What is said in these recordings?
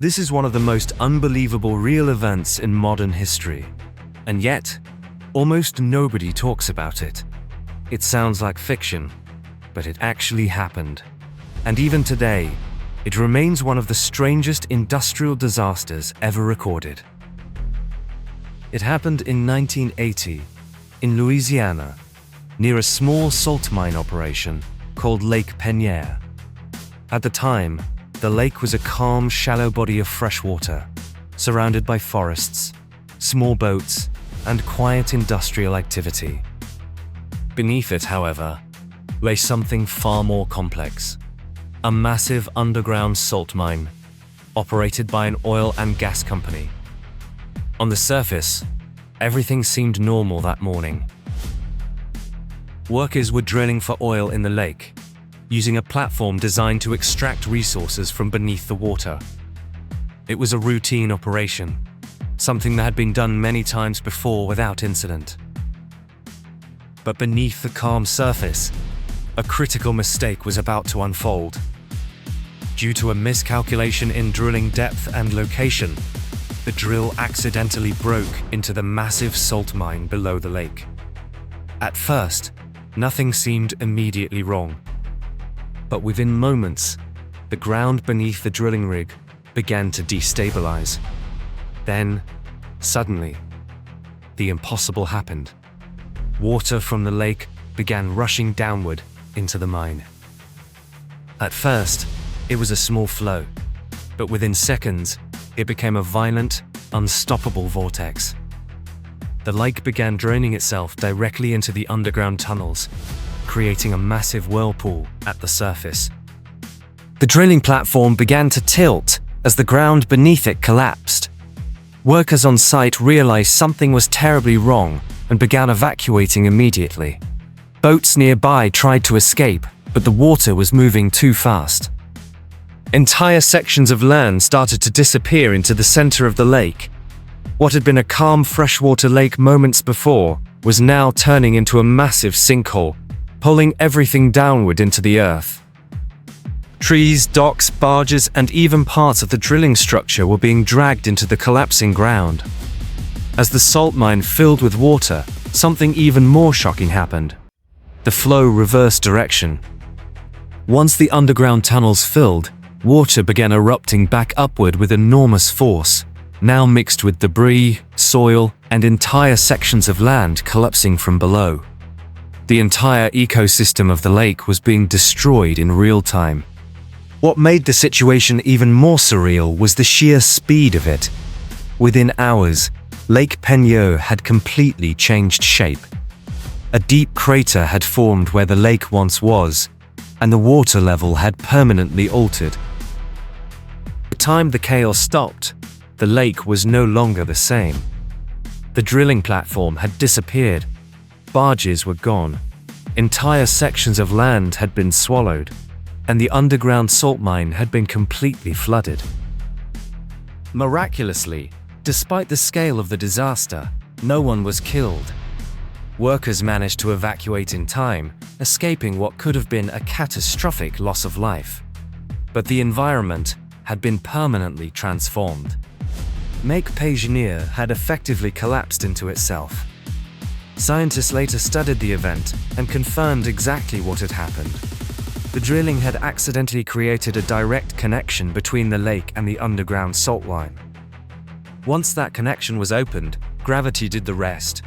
This is one of the most unbelievable real events in modern history. And yet, almost nobody talks about it. It sounds like fiction, but it actually happened. And even today, it remains one of the strangest industrial disasters ever recorded. It happened in 1980 in Louisiana, near a small salt mine operation called Lake Peigneur. At the time, the lake was a calm, shallow body of fresh water, surrounded by forests, small boats, and quiet industrial activity. Beneath it, however, lay something far more complex. A massive underground salt mine, operated by an oil and gas company. On the surface, everything seemed normal that morning. Workers were drilling for oil in the lake, using a platform designed to extract resources from beneath the water. It was a routine operation, something that had been done many times before without incident. But beneath the calm surface, a critical mistake was about to unfold. Due to a miscalculation in drilling depth and location, the drill accidentally broke into the massive salt mine below the lake. At first, nothing seemed immediately wrong. But within moments, the ground beneath the drilling rig began to destabilize. Then, suddenly, the impossible happened. Water from the lake began rushing downward into the mine. At first, it was a small flow, but within seconds, it became a violent, unstoppable vortex. The lake began draining itself directly into the underground tunnels, creating a massive whirlpool at the surface. The drilling platform began to tilt as the ground beneath it collapsed. Workers on site realized something was terribly wrong and began evacuating immediately. Boats nearby tried to escape, but the water was moving too fast. Entire sections of land started to disappear into the center of the lake. What had been a calm freshwater lake moments before was now turning into a massive sinkhole, pulling everything downward into the earth. Trees, docks, barges, and even parts of the drilling structure were being dragged into the collapsing ground. As the salt mine filled with water, something even more shocking happened. The flow reversed direction. Once the underground tunnels filled, water began erupting back upward with enormous force, now mixed with debris, soil, and entire sections of land collapsing from below. The entire ecosystem of the lake was being destroyed in real time. What made the situation even more surreal was the sheer speed of it. Within hours, Lake Peigneur had completely changed shape. A deep crater had formed where the lake once was, and the water level had permanently altered. By the time the chaos stopped, the lake was no longer the same. The drilling platform had disappeared. Barges were gone. Entire sections of land had been swallowed, and the underground salt mine had been completely flooded. Miraculously, despite the scale of the disaster, no one was killed. Workers managed to evacuate in time, escaping what could have been a catastrophic loss of life. But the environment had been permanently transformed. Lake Peigneur had effectively collapsed into itself. Scientists later studied the event and confirmed exactly what had happened. The drilling had accidentally created a direct connection between the lake and the underground salt line. Once that connection was opened, gravity did the rest.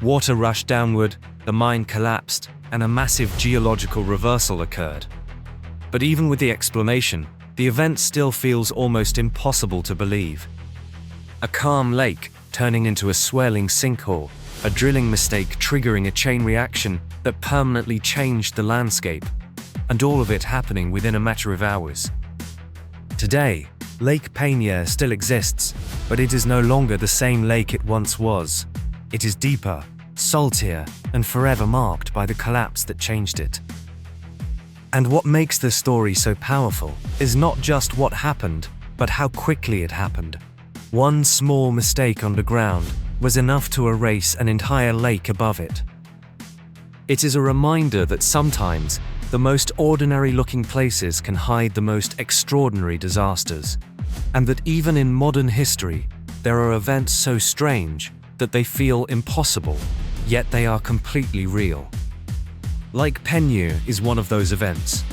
Water rushed downward, the mine collapsed, and a massive geological reversal occurred. But even with the explanation, the event still feels almost impossible to believe. A calm lake turning into a swirling sinkhole, a drilling mistake triggering a chain reaction that permanently changed the landscape, and all of it happening within a matter of hours. Today, Lake Peigneur still exists, but it is no longer the same lake it once was. It is deeper, saltier, and forever marked by the collapse that changed it. And what makes this story so powerful is not just what happened, but how quickly it happened. One small mistake underground was enough to erase an entire lake above it. It is a reminder that sometimes the most ordinary-looking places can hide the most extraordinary disasters. and that even in modern history, there are events so strange that they feel impossible, yet they are completely real. Lake Peigneur is one of those events.